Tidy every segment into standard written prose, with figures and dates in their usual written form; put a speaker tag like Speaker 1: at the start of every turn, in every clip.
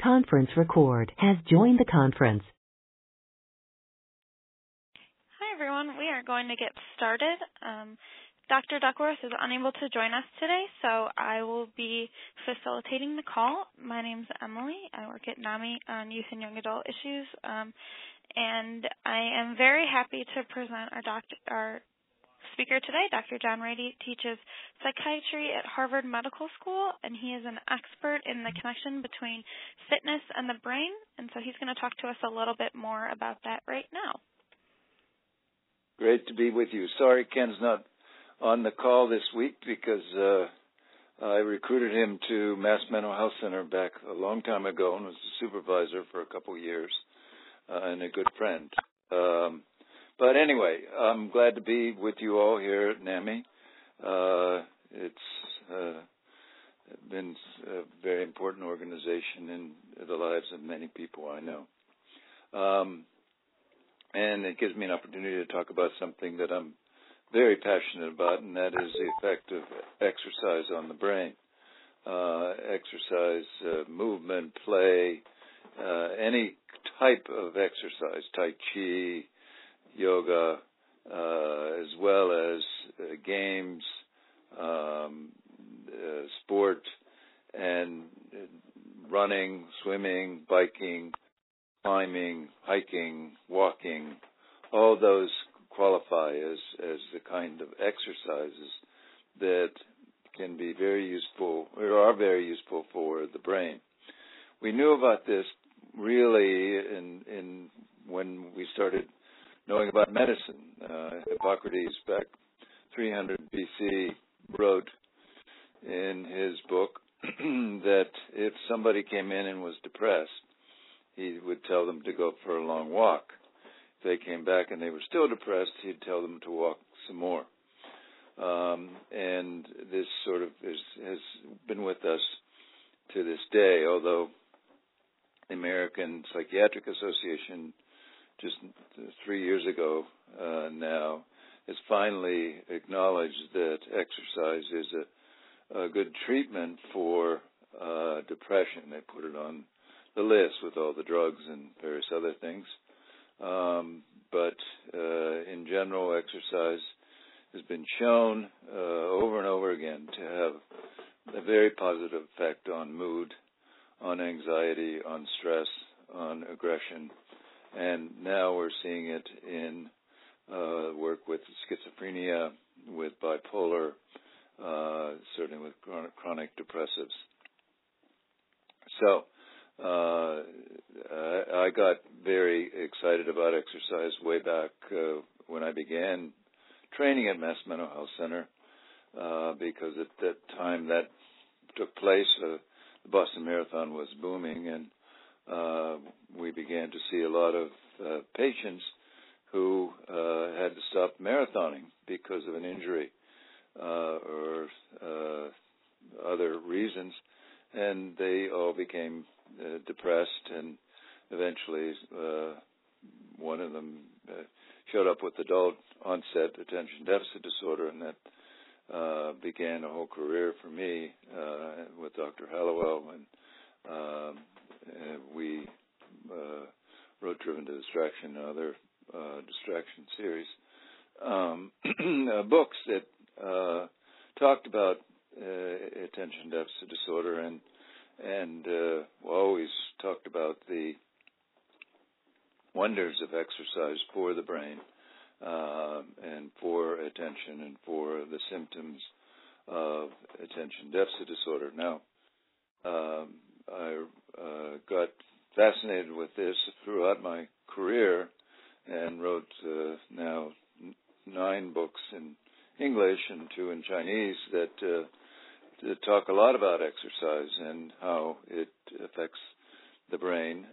Speaker 1: Conference record has joined the conference.
Speaker 2: Hi, everyone. We are going to get started. Dr. Duckworth is unable to join us today, so I will be facilitating the call. My name's Emily. I work at NAMI on youth and young adult issues, and I am very happy to present our speaker today. Dr. John Ratey teaches psychiatry at Harvard Medical School, and he is an expert in the connection between fitness and the brain, and so he's going to talk to us a little bit more about that right now.
Speaker 3: Great to be with you. Sorry Ken's not on the call this week because I recruited him to Mass Mental Health Center back a long time ago and was a supervisor for a couple of years and a good friend. But anyway, I'm glad to be with you all here at NAMI. It's been a very important organization in the lives of many people I know. And it gives me an opportunity to talk about something that I'm very passionate about, and that is the effect of exercise on the brain. Exercise, movement, play, any type of exercise, Tai Chi, yoga, as well as games, sport, and running, swimming, biking, climbing, hiking, walking, all those qualify as the kind of exercises that can be very useful or are very useful for the brain. We knew about this really in when we started knowing about medicine. Hippocrates back 300 BC wrote in his book that if somebody came in and was depressed, he would tell them to go for a long walk. If they came back and they were still depressed, he'd tell them to walk some more. And this sort of has been with us to this day, although the American Psychiatric Association just 3 years ago now has finally acknowledged that exercise is a good treatment for depression. They put it on the list with all the drugs and various other things. But in general, exercise has been shown over and over again to have a very positive effect on mood, on anxiety, on stress, on aggression. And now we're seeing it in work with schizophrenia, with bipolar, certainly with chronic depressives. So I got very excited about exercise way back when I began training at Mass Mental Health Center because at that time that took place, the Boston Marathon was booming, and we began to see a lot of patients who had to stop marathoning because of an injury or other reasons, and they all became depressed, and eventually one of them showed up with adult onset attention deficit disorder, and that began a whole career for me with Dr. Hallowell, and we wrote Driven to Distraction and other distraction series books that talked about attention deficit disorder and always talked about the wonders of exercise for the brain and for attention and for the symptoms of attention deficit disorder. Now, I got fascinated with this throughout my career and wrote now 9 books in English and 2 in Chinese that talk a lot about exercise and how it affects the brain.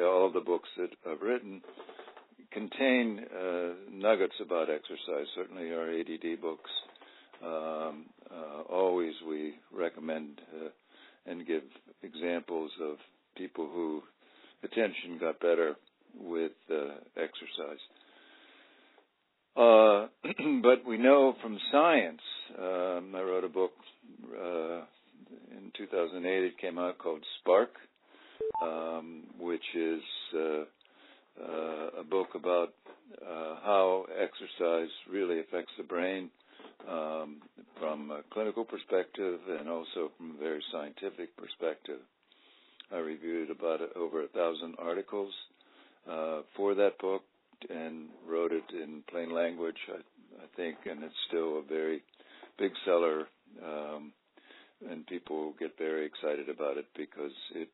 Speaker 3: All the books that I've written contain nuggets about exercise, certainly our ADD books. Always we recommend and give examples of people who attention got better with exercise. But we know from science, I wrote a book in 2008 it came out called Spark, which is a book about how exercise really affects the brain from a clinical perspective and also from a very scientific perspective. I reviewed about over 1,000 articles for that book and wrote it in plain language, I think, and it's still a very big seller, and people get very excited about it because it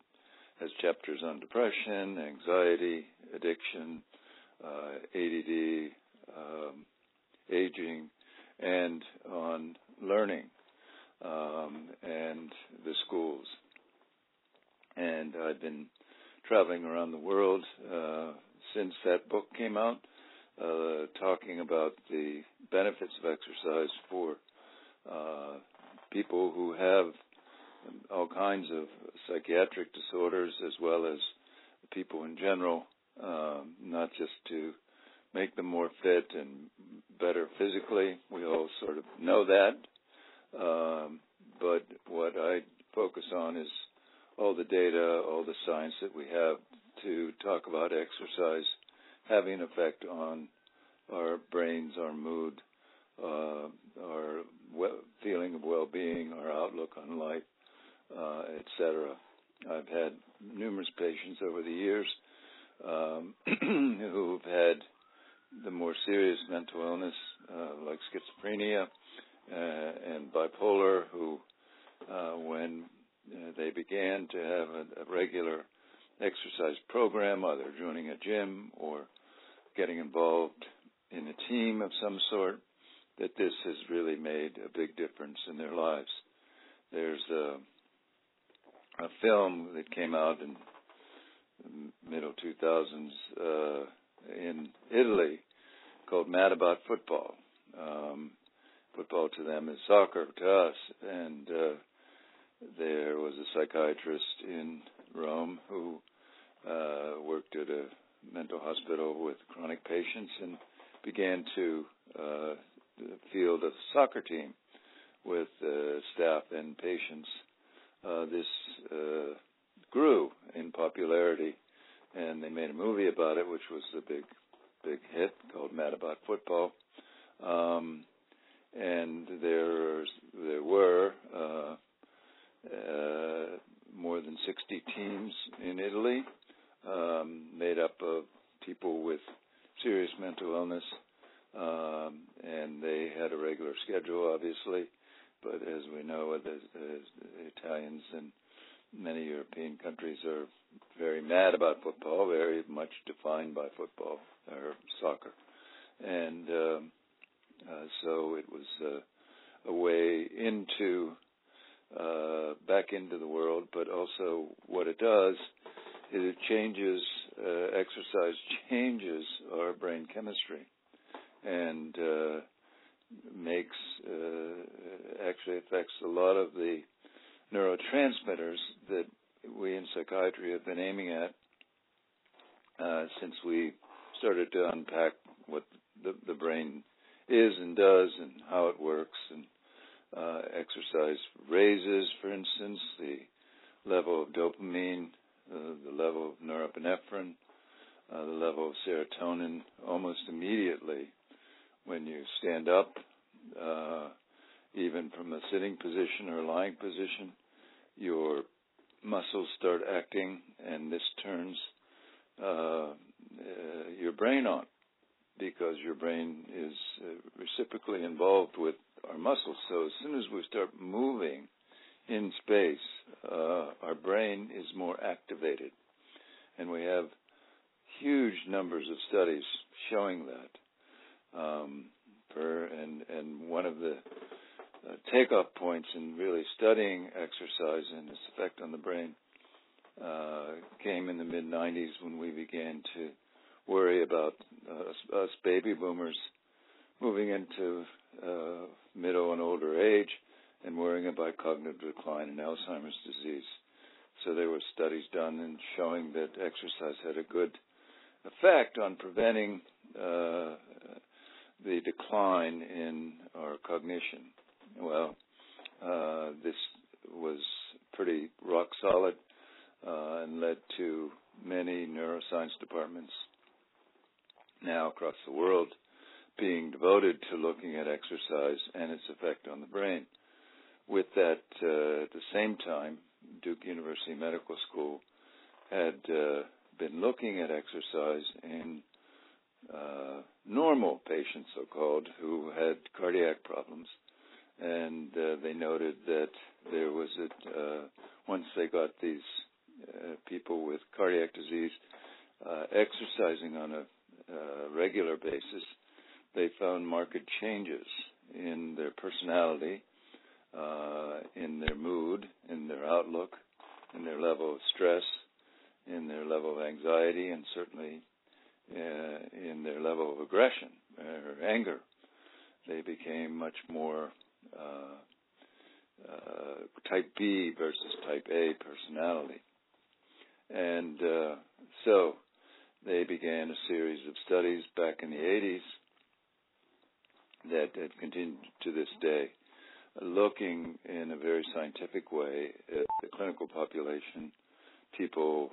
Speaker 3: has chapters on depression, anxiety, addiction, ADD, aging, and on learning and the schools. And I've been traveling around the world since that book came out, talking about the benefits of exercise for people who have all kinds of psychiatric disorders as well as people in general, not just to make them more fit and better physically. We all sort of know that. But what I focus on is all the data, all the science that we have to talk about exercise having an effect on our brains, our mood, our feeling of well-being, our outlook on life, etc. I've had numerous patients over the years who've had the more serious mental illness, like schizophrenia and bipolar, who, when they began to have a regular exercise program, either joining a gym or getting involved in a team of some sort, that this has really made a big difference in their lives. There's a film that came out in the middle 2000s in Italy called Mad About Football. Football to them is soccer to us, and there was a psychiatrist in Rome who worked at a mental hospital with chronic patients and began to field a soccer team with staff and patients. This grew in popularity, and they made a movie about it, which was a big hit called Mad About Football. And there were more than 60 teams in Italy, made up of people with serious mental illness, and they had a regular schedule, obviously. But as we know, the Italians and many European countries are very mad about football, very much defined by football or soccer. And so it was a way into back into the world, but also what it does is it changes, exercise changes our brain chemistry and makes, actually affects a lot of the neurotransmitters that we in psychiatry have been aiming at since we started to unpack what the brain is and does and how it works. And exercise raises, for instance, the level of dopamine, the level of norepinephrine, the level of serotonin almost immediately when you stand up, even from a sitting position or a lying position. Your muscles start acting, and this turns your brain on, because your brain is reciprocally involved with our muscles. So as soon as we start moving in space, our brain is more activated. And we have huge numbers of studies showing that. And one of the takeoff points in really studying exercise and its effect on the brain came in the mid-'90s when we began to worry about us baby boomers moving into middle and older age and worrying about cognitive decline and Alzheimer's disease. So there were studies done and showing that exercise had a good effect on preventing the decline in our cognition. Well, this was pretty rock solid and led to many neuroscience departments now across the world being devoted to looking at exercise and its effect on the brain. With that, at the same time, Duke University Medical School had been looking at exercise in normal patients, so-called, who had cardiac problems. And they noted that there was, once they got these people with cardiac disease exercising on a regular basis, they found marked changes in their personality, in their mood, in their outlook, in their level of stress, in their level of anxiety, and certainly in their level of aggression or anger. They became much more type B versus type A personality. And so they began a series of studies back in the 80s that had continued to this day, looking in a very scientific way at the clinical population, people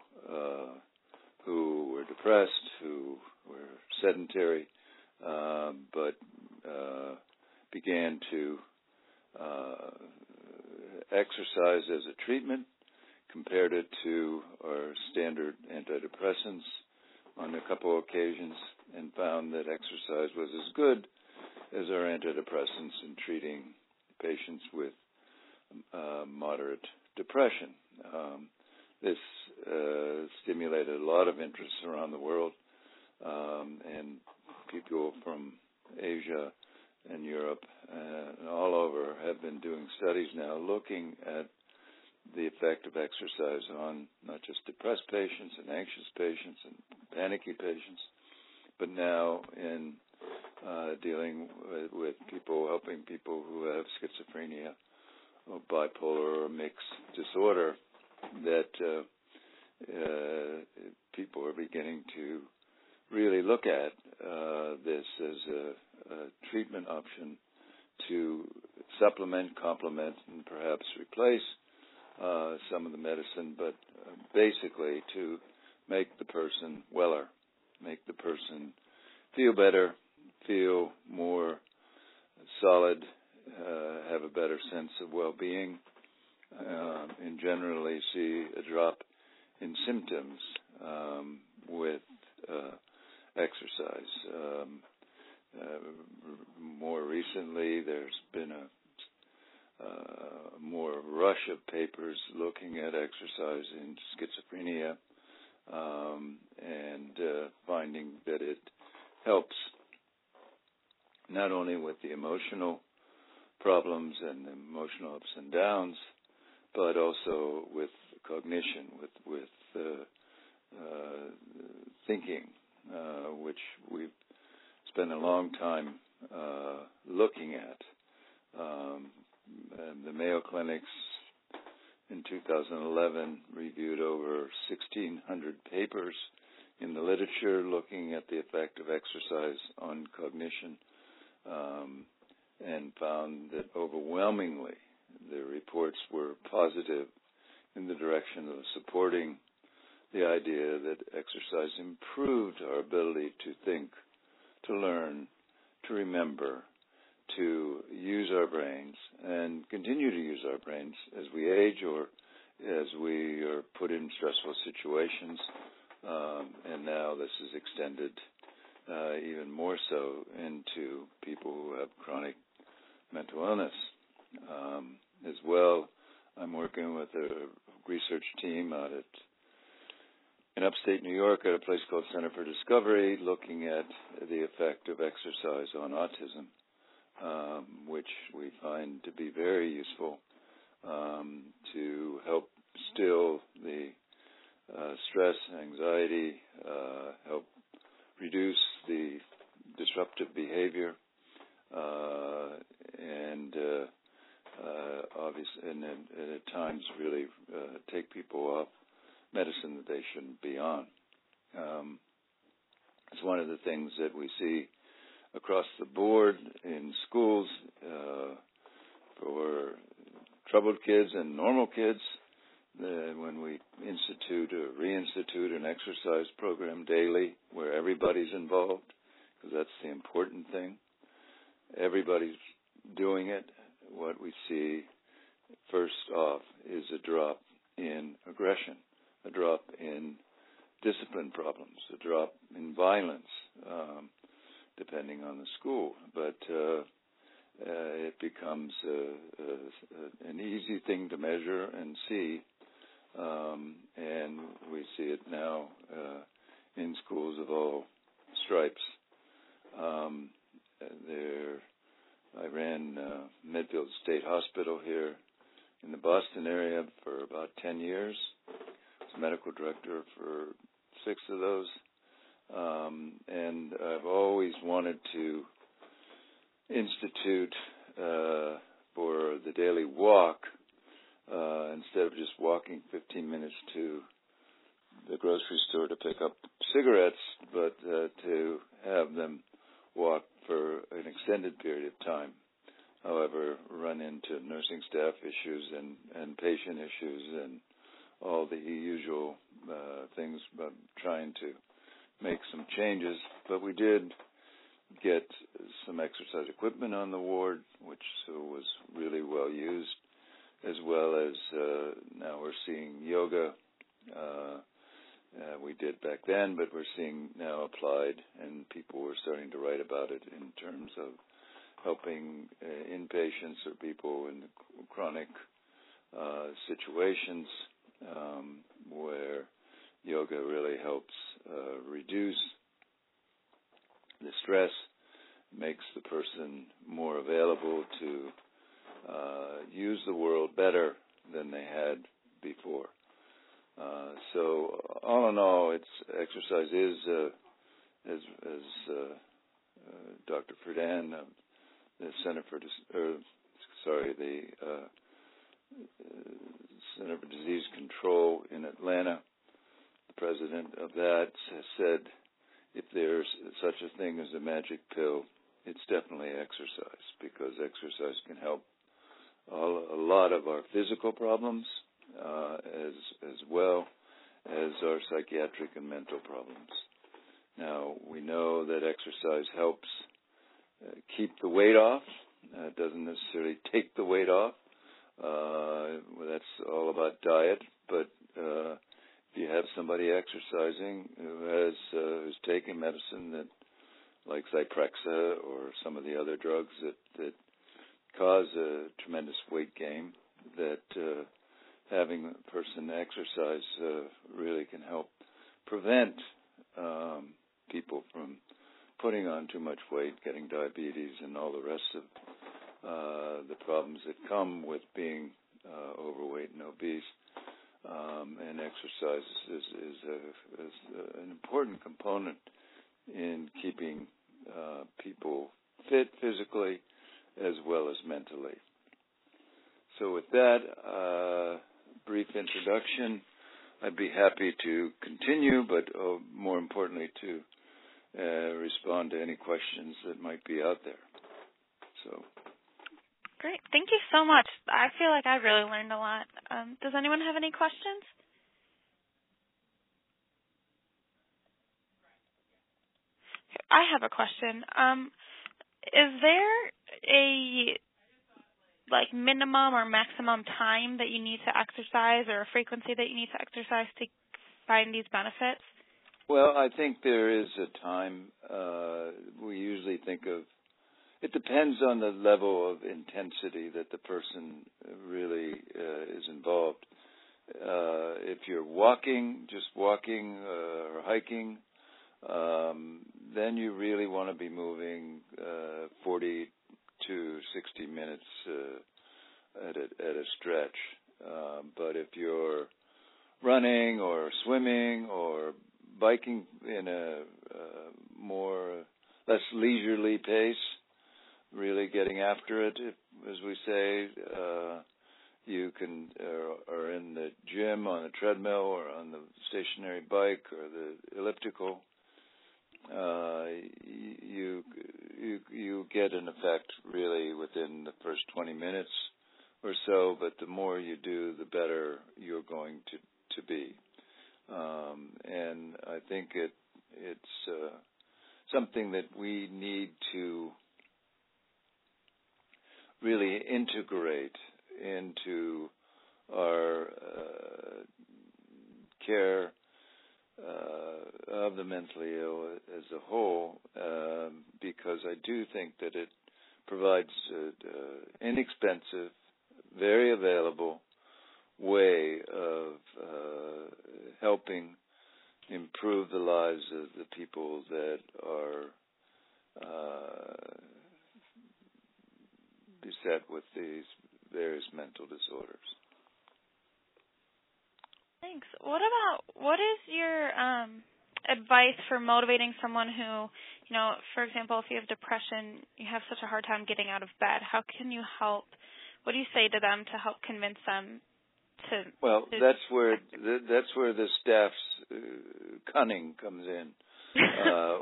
Speaker 3: who were depressed, who were sedentary, but began to exercise as a treatment, compared it to our standard antidepressants on a couple of occasions, and found that exercise was as good as our antidepressants in treating patients with moderate depression. This stimulated a lot of interest around the world, and people from Asia and Europe and all over have been doing studies now looking at the effect of exercise on not just depressed patients and anxious patients and panicky patients, but now in dealing with people, helping people who have schizophrenia or bipolar or mixed disorder, that people are beginning to really look at this as a treatment option to supplement, complement, and perhaps replace some of the medicine, but basically to make the person weller, make the person feel better, feel more solid, have a better sense of well-being, and generally see a drop in symptoms with exercise. More recently, there's been a more rush of papers looking at exercise in schizophrenia and finding that it helps not only with the emotional problems and the emotional ups and downs, but also with cognition, with thinking, which we've spent a long time looking at. The Mayo Clinics in 2011 reviewed over 1,600 papers in the literature looking at the effect of exercise on cognition, and found that overwhelmingly the reports were positive in the direction of supporting the idea that exercise improved our ability to think, to learn, to remember, to use our brains and continue to use our brains as we age or as we are put in stressful situations. And now this is extended even more so into people who have chronic mental illness. As well, I'm working with a research team out in upstate New York at a place called Center for Discovery, looking at the effect of exercise on autism, which we find to be very useful to help still the stress, anxiety, help reduce the disruptive behavior, and obviously, and at times really take people off medicine that they shouldn't be on. It's one of the things that we see across the board in schools for troubled kids and normal kids. When we institute or reinstitute an exercise program daily where everybody's involved, because that's the important thing. Everybody's doing it. What we see first off is a drop in aggression, a drop in discipline problems, a drop in violence, depending on the school. But it becomes an easy thing to measure and see, and we see it now in schools of all stripes. I ran Medfield State Hospital here in the Boston area for about 10 years. I was medical director for 6 of those. And I've always wanted to institute for the daily walk, instead of just walking 15 minutes to the grocery store to pick up cigarettes, but to have them walk for an extended period of time. However, run into nursing staff issues and patient issues and all the usual things about trying to make some changes. But we did get some exercise equipment on the ward, which was really well used, as well as now we're seeing yoga. We did back then, but we're seeing now applied, and people were starting to write about it in terms of helping inpatients or people in chronic situations where yoga really helps reduce the stress, makes the person more available to use the world better than they had before. So all in all, exercise is, as Dr. Friedan, the Center for Disease Control in Atlanta, the president of that, has said, if there's such a thing as a magic pill, it's definitely exercise, because exercise can help a lot of our physical problems, as well as our psychiatric and mental problems. Now, we know that exercise helps keep the weight off. It doesn't necessarily take the weight off. That's all about diet. But if you have somebody exercising who's taking medicine that, like Zyprexa or some of the other drugs that cause a tremendous weight gain, that having a person exercise really can help prevent people from putting on too much weight, getting diabetes, and all the rest of the problems that come with being overweight and obese. And exercise is an important component in keeping people fit physically as well as mentally. So with that brief introduction, I'd be happy to continue, but more importantly to respond to any questions that might be out there. So.
Speaker 2: Great. Thank you so much. I feel like I really learned a lot. Does anyone have any questions? I have a question. Is there a minimum or maximum time that you need to exercise, or a frequency that you need to exercise to find these benefits?
Speaker 3: Well, I think there is a time. We usually think of, it depends on the level of intensity that the person really is involved. If you're just walking or hiking, then you really want to be moving 40 to 60 minutes at a stretch. But if you're running or swimming or biking in a less leisurely pace, really getting after it, as we say, you can, or in the gym on the treadmill or on the stationary bike or the elliptical, you get an effect really within the first 20 minutes or so, but the more you do, the better you're going to be. And I think it's something that we need to really integrate into our care of the mentally ill as a whole, because I do think that it provides an inexpensive, very available way of helping improve the lives of the people that are beset with these various mental disorders.
Speaker 2: Thanks. What is your advice for motivating someone who, for example, if you have depression, you have such a hard time getting out of bed? How can you help? What do you say to them to help convince them to?
Speaker 3: Well, that's where the staff's cunning comes in,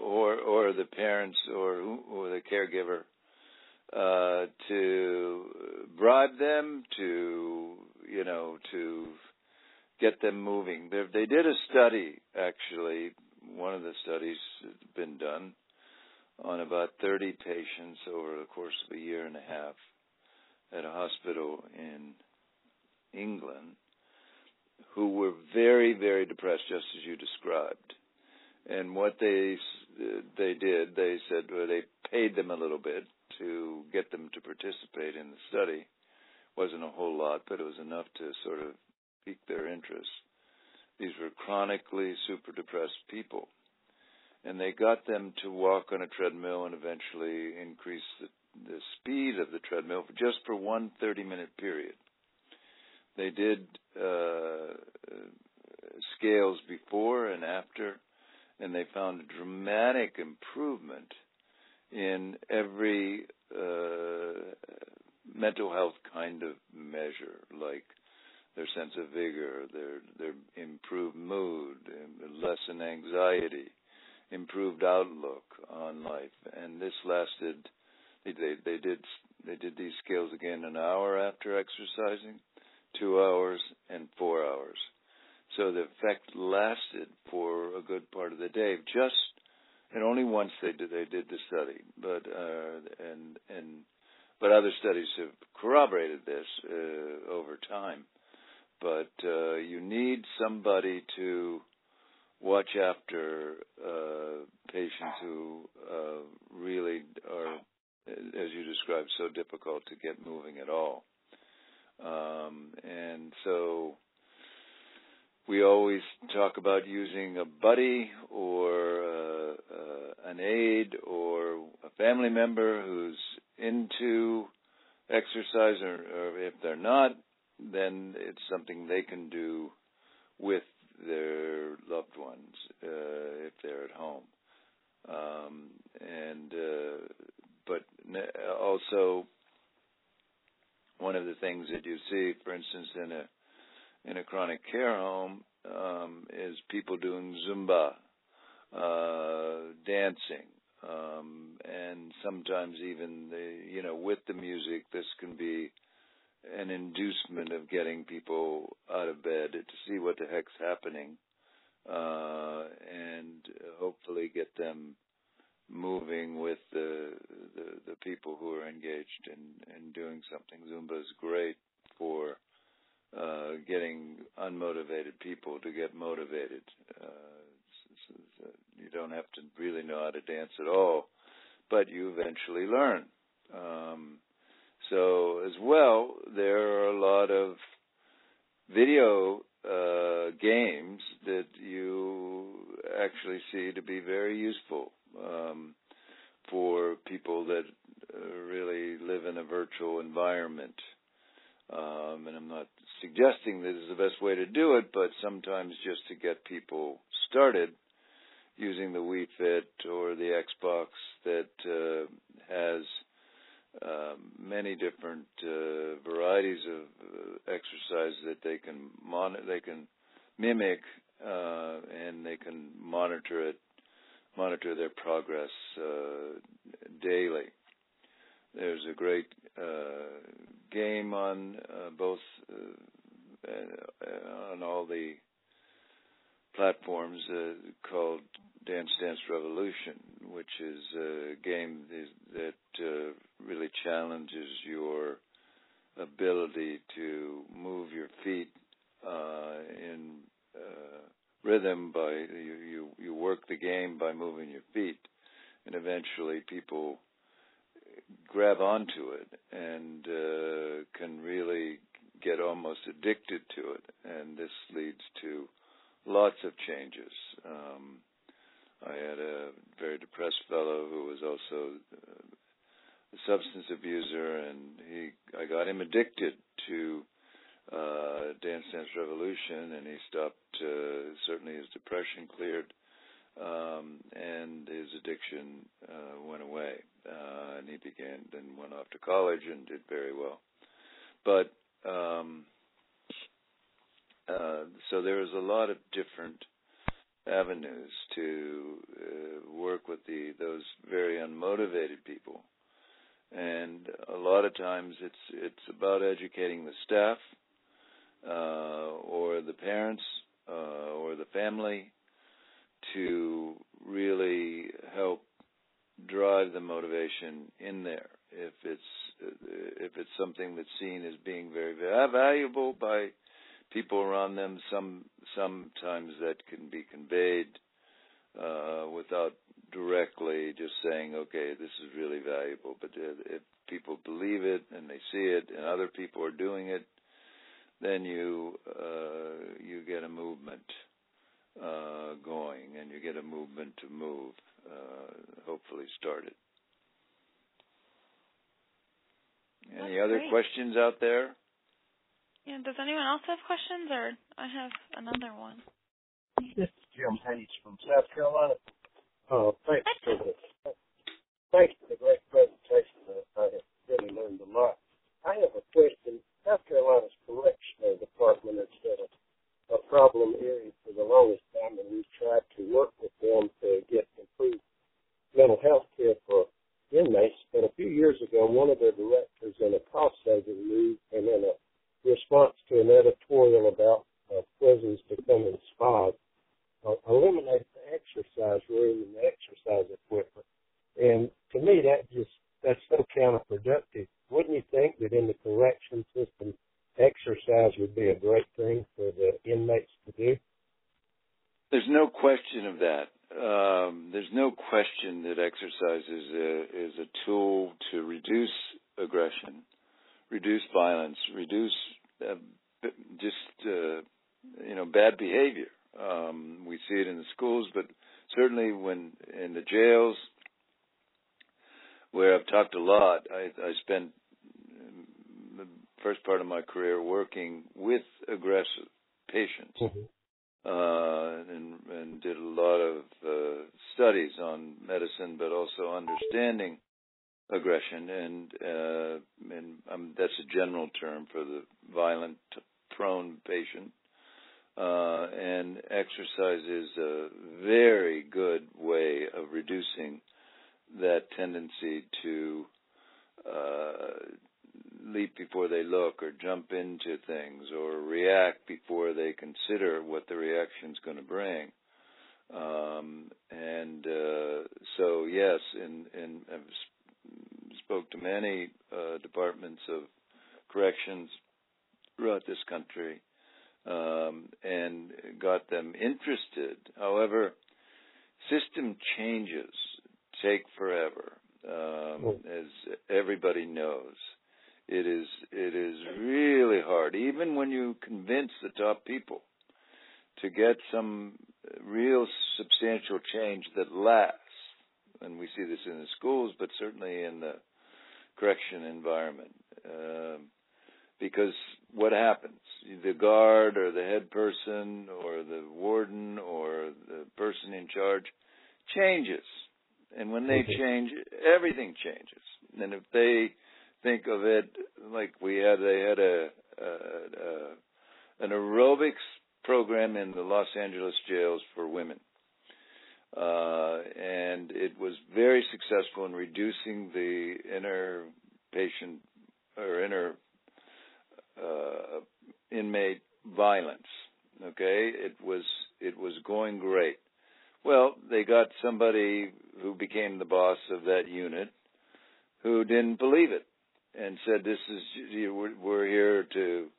Speaker 3: or the parents or the caregiver, to bribe them, to get them moving. They did a study, actually. One of the studies has been done on about 30 patients over the course of a year and a half at a hospital in England who were very, very depressed, just as you described. And what they did, they said, well, they paid them a little bit to get them to participate in the study. Wasn't a whole lot, but it was enough to sort of pique their interest. These were chronically super depressed people. And they got them to walk on a treadmill and eventually increase the speed of the treadmill just for one 30-minute period. They did scales before and after, and they found a dramatic improvement in every mental health kind of measure, like their sense of vigor, their improved mood, lessened anxiety, improved outlook on life. And this lasted, they did these scales again an hour after exercising, 2 hours, and 4 hours. So the effect lasted for a good part of the day. And only once they did the study, but other studies have corroborated this over time. But you need somebody to watch after patients who really are, as you described, so difficult to get moving at all. And so we always talk about using a buddy or an aide or a family member who's into exercise, or if they're not, then it's something they can do with their loved ones if they're at home. But also, one of the things that you see, for instance, in a chronic care home, is people doing Zumba, dancing, and sometimes even with the music, this can be an inducement of getting people out of bed to see what the heck's happening, and hopefully get them moving with the people who are engaged in doing something. Zumba is great for getting unmotivated people to get motivated. You don't have to really know how to dance at all, but you eventually learn. So as well, there are a lot of video games that you actually see to be very useful for people that really live in a virtual environment. And I'm not suggesting this is the best way to do it, but sometimes just to get people started using the Wii Fit or the Xbox that has many different varieties of exercise that they can mimic, and they can monitor their progress daily. There's a great game on both on all the platforms called Dance Dance Revolution, which is a game that really challenges your ability to move your feet in rhythm. By you work the game by moving your feet, and eventually people grab onto it and can really get almost addicted to it, and this leads to lots of changes. I had a very depressed fellow who was also a substance abuser, and I got him addicted to Dance Dance Revolution, and he stopped. Certainly his depression cleared, and his addiction went away, and he then went off to college and did very well. But so there's a lot of different avenues to work with those very unmotivated people, and a lot of times it's about educating the staff or the parents or the family to really help drive the motivation in there. If it's something that's seen as being very, very valuable by people around them, sometimes that can be conveyed without directly just saying, okay, this is really valuable. But if people believe it and they see it and other people are doing it, then you get a movement going, and you get a movement to move, hopefully started. Any other questions out there?
Speaker 2: Yeah, does anyone else have questions, or I have another one?
Speaker 4: This is Jim Hayes from South Carolina. Thanks for the great presentation. I have really learned a lot. I have a question. South Carolina's correctional department has been a problem area for the longest time, and we've tried to work with them to get improved mental health care for inmates. But a few years ago, one of their directors in a cost-saving move, and in a response to an editorial about prisons becoming spas, eliminated the exercise room and the exercise equipment. And to me, that's so counterproductive. Wouldn't you think that in the correction system, exercise would be a great thing for the inmates to do?
Speaker 3: There's no question of that. There's no question that exercise is a tool to reduce aggression, reduce violence, reduce bad behavior. We see it in the schools, but certainly when in the jails, where I've talked a lot, I spent the first part of my career working with aggressive patients, and did a lot of studies on medicine, but also understanding aggression, and that's a general term for the violent, prone patient. And exercise is a very good way of reducing that tendency to leap before they look, or jump into things, or react before they consider what the reaction's going to bring. So yes, I've spoke to many departments of corrections throughout this country, and got them interested. However, system changes take forever, as everybody knows. It is really hard, even when you convince the top people, to get some real substantial change that lasts. And we see this in the schools, but certainly in the correction environment. Because what happens? The guard or the head person or the warden or the person in charge changes. And when they change, everything changes. And if they think of it like they had an aerobics program in the Los Angeles jails for women. And it was very successful in reducing the inner patient or inmate violence. Okay, it was going great. Well, they got somebody who became the boss of that unit who didn't believe it and said, "This is we're here to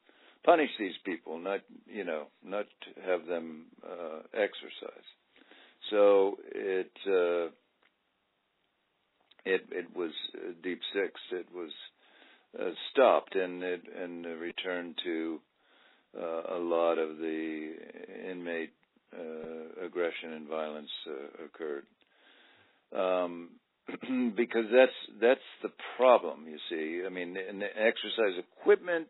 Speaker 3: punish these people, not to have them exercise." So it was Deep Six. It was stopped and returned to a lot of the inmate aggression and violence occurred. Because that's the problem, you see. I mean, in the exercise equipment,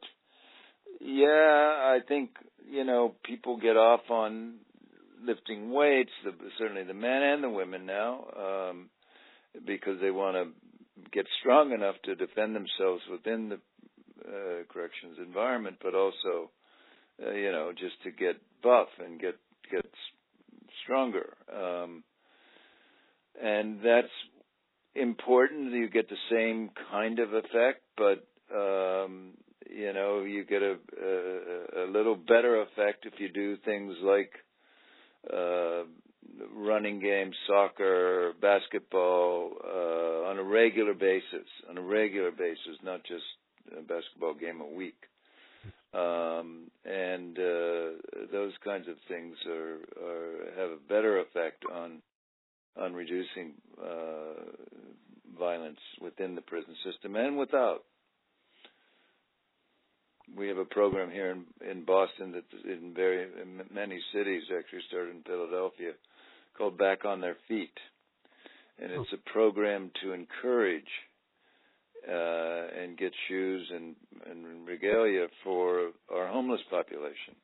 Speaker 3: I think, people get off on lifting weights, certainly the men and the women now, because they want to get strong enough to defend themselves within the corrections environment, but also, just to get buff and get stronger. And that's important. You get the same kind of effect, but you get a little better effect if you do things like running games, soccer, basketball, on a regular basis, not just a basketball game a week. And those kinds of things have a better effect on reducing violence within the prison system and without. We have a program here in Boston that in many cities, actually started in Philadelphia, called Back on Their Feet. And it's a program to encourage and get shoes and regalia for our homeless population.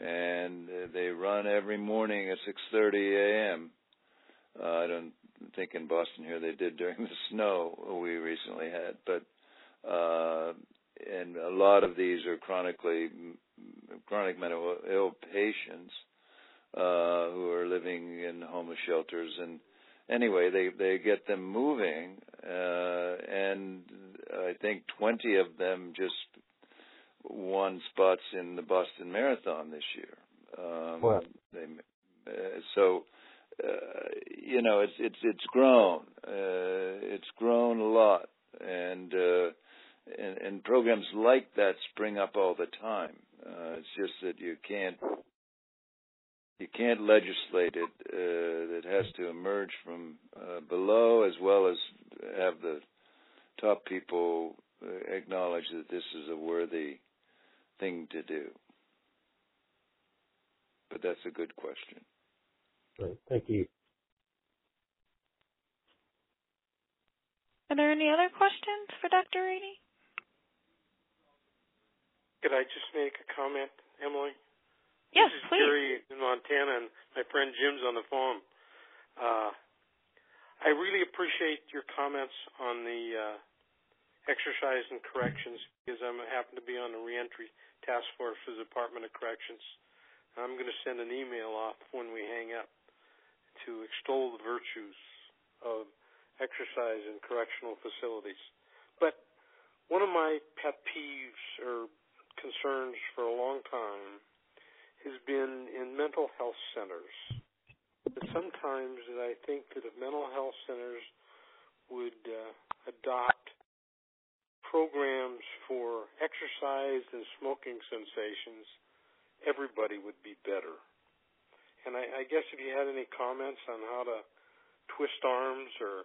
Speaker 3: And they run every morning at 6:30 a.m. I don't think in Boston here they did during the snow we recently had, but and a lot of these are chronic mental ill patients who are living in homeless shelters. And anyway, they get them moving, and I think 20 of them just won spots in the Boston Marathon this year.
Speaker 4: Wow. It's grown. It's grown a lot, and programs like that spring up all the time. It's just that you can't legislate it. It has to emerge from below, as well as have the top people acknowledge that this is a worthy thing to do. But that's a good question. Great. Thank you.
Speaker 2: Are there any other questions for Dr. Ratey?
Speaker 5: Could I just make a comment, Emily?
Speaker 2: Yes,
Speaker 5: this is
Speaker 2: please.
Speaker 5: Gary in Montana, and my friend Jim's on the phone. I really appreciate your comments on the exercise and corrections, because I happen to be on the reentry task force for the Department of Corrections. I'm going to send an email off when we hang up to extol the virtues of exercise in correctional facilities. But one of my pet peeves or concerns for a long time has been in mental health centers. But sometimes I think that if mental health centers would adopt programs for exercise and smoking cessations, everybody would be better. And I guess if you had any comments on how to twist arms or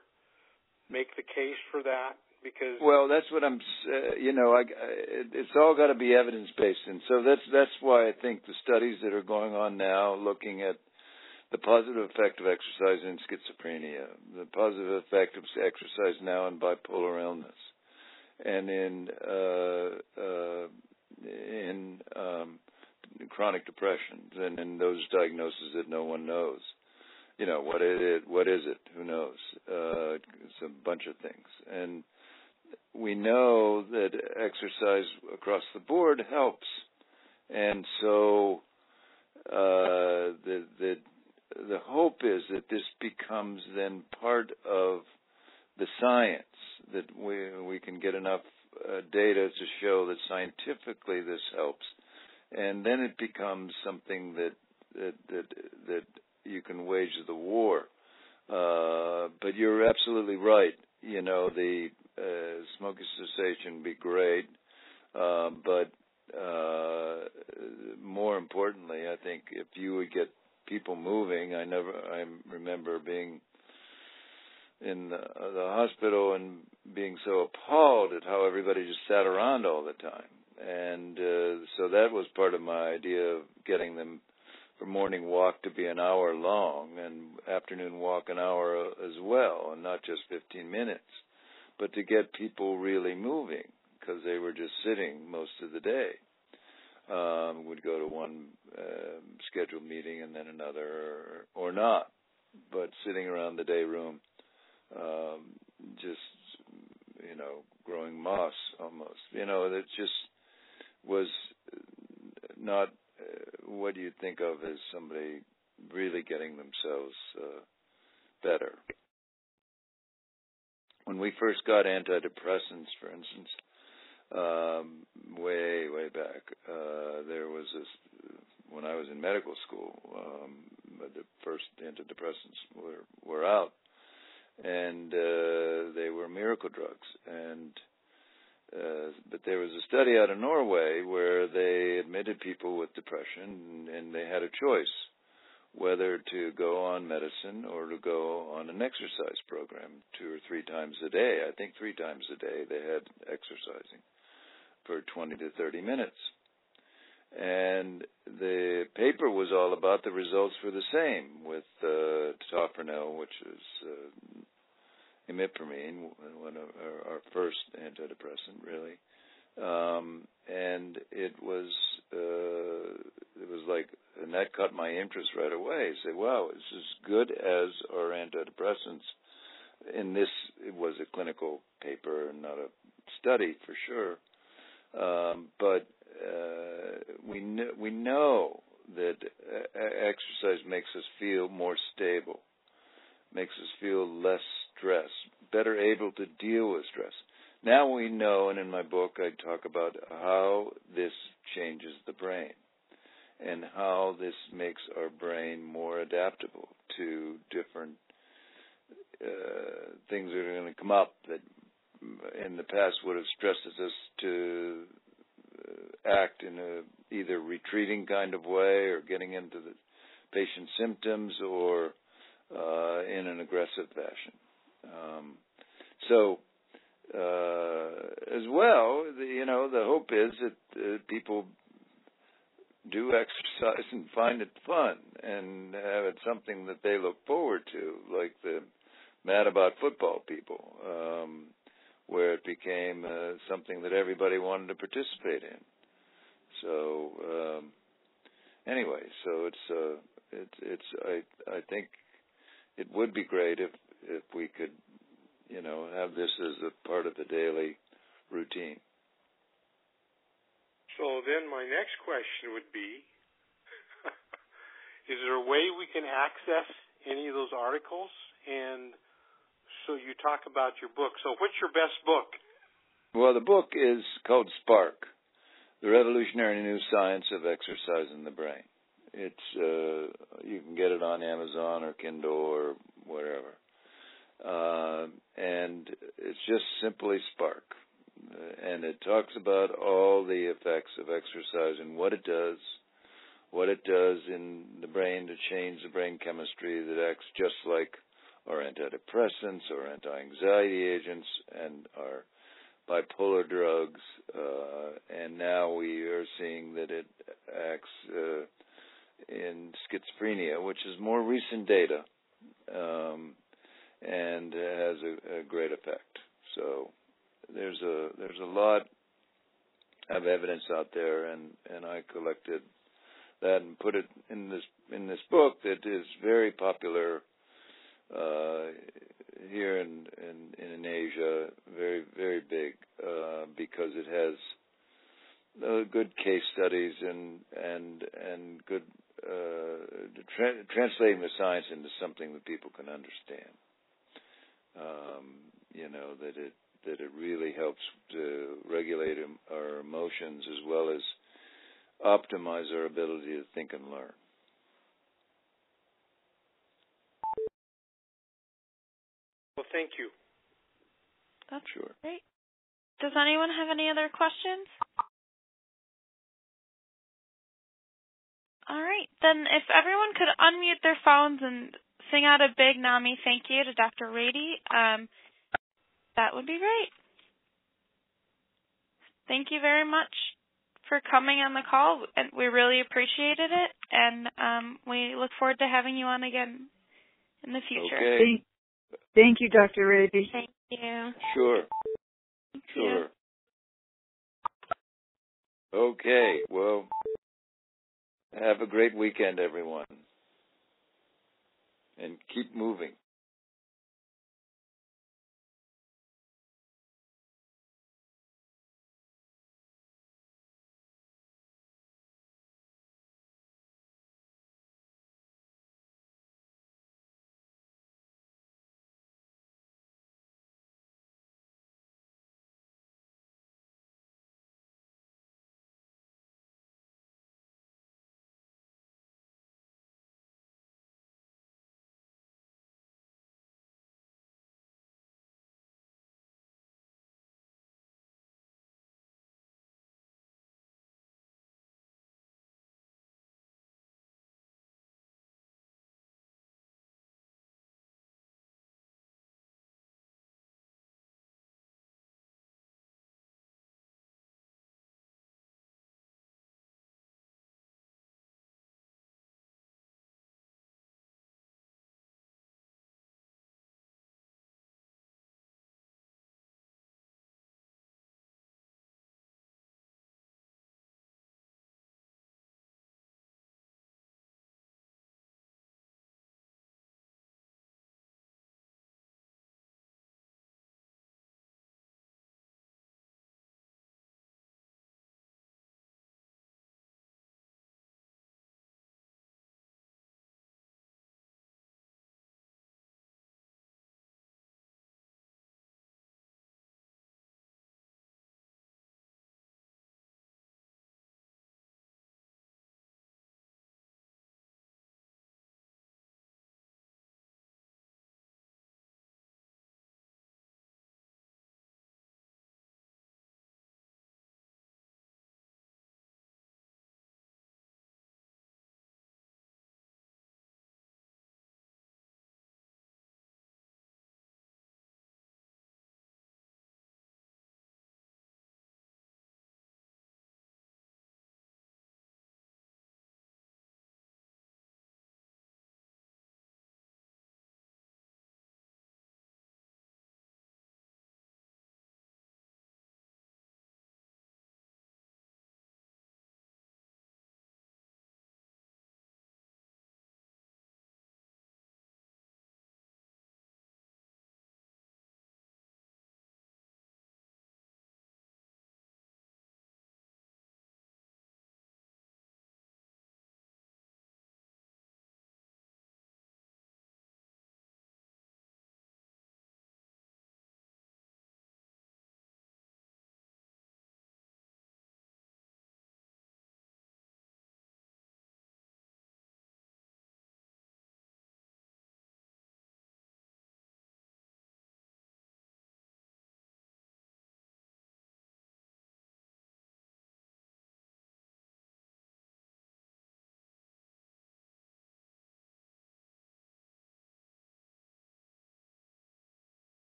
Speaker 5: make the case for that, because
Speaker 3: that's what I'm. It's all got to be evidence based, and so that's why I think the studies that are going on now, looking at the positive effect of exercise in schizophrenia, the positive effect of exercise now in bipolar illness, and in chronic depression, and in those diagnoses that no one knows. What is it? Who knows? It's a bunch of things. And we know that exercise across the board helps. And so the hope is that this becomes then part of the science, that we can get enough data to show that scientifically this helps, and then it becomes something that you can wage the war. But you're absolutely right. The smoking cessation would be great, but more importantly, I think if you would get people moving, I remember being in the hospital and being so appalled at how everybody just sat around all the time. And so that was part of my idea of getting them for morning walk to be an hour long and afternoon walk an hour as well, and not just 15 minutes, but to get people really moving because they were just sitting most of the day. Would go to one scheduled meeting and then another or not, but sitting around the day room, just, growing moss almost. That just was not what you'd think of as somebody really getting themselves better. When we first got antidepressants, for instance, way back, there was this, when I was in medical school, the first antidepressants were out, and they were miracle drugs. But there was a study out of Norway where they admitted people with depression, and they had a choice whether to go on medicine or to go on an exercise program 2 or 3 times a day. I think 3 times a day they had exercising for 20 to 30 minutes. And the paper was all about the results were the same with topranil, which is imipramine, one of our first antidepressant, really. And it was like, and that caught my interest right away. Say, wow, it's as good as our antidepressants. In this, it was a clinical paper and not a study for sure. But we know that exercise makes us feel more stable, makes us feel less stress, better able to deal with stress. Now we know, and in my book I talk about how this changes the brain and how this makes our brain more adaptable to different things that are going to come up that in the past would have stressed us to act in a either retreating kind of way or getting into the patient's symptoms or in an aggressive fashion. As well, the hope is that people do exercise and find it fun and have it something that they look forward to, like the Mad About Football people, where it became something that everybody wanted to participate in. So anyway, so I think it would be great if we could, have this as a part of the daily routine.
Speaker 5: So then my next question would be, is there a way we can access any of those articles? And so you talk about your book. So what's your best book?
Speaker 3: Well, the book is called Spark, The Revolutionary New Science of Exercise in the Brain. It's you can get it on Amazon or Kindle or wherever. And it's just simply Spark. And it talks about all the effects of exercise and what it does in the brain to change the brain chemistry that acts just like our antidepressants or anti-anxiety agents and our bipolar drugs. And now we are seeing that it acts in schizophrenia, which is more recent data, and has a great effect. So there's a lot of evidence out there, and I collected that and put it in this book that is very popular here in Asia, very, very big, because it has good case studies and good translating the science into something that people can understand. that it really helps to regulate our emotions as well as optimize our ability to think and learn.
Speaker 5: Well, thank you.
Speaker 2: That's
Speaker 3: sure.
Speaker 2: Great. Does anyone have any other questions? All right. Then if everyone could unmute their phones and sing out a big NAMI thank you to Dr. Ratey, that would be great. Thank you very much for coming on the call, and we really appreciated it, and we look forward to having you on again in the future.
Speaker 3: Okay.
Speaker 6: Thank you, Dr. Ratey.
Speaker 2: Thank you.
Speaker 3: Sure.
Speaker 2: Thank
Speaker 3: Sure.
Speaker 2: you.
Speaker 3: Okay. Well, have a great weekend, everyone. And keep moving.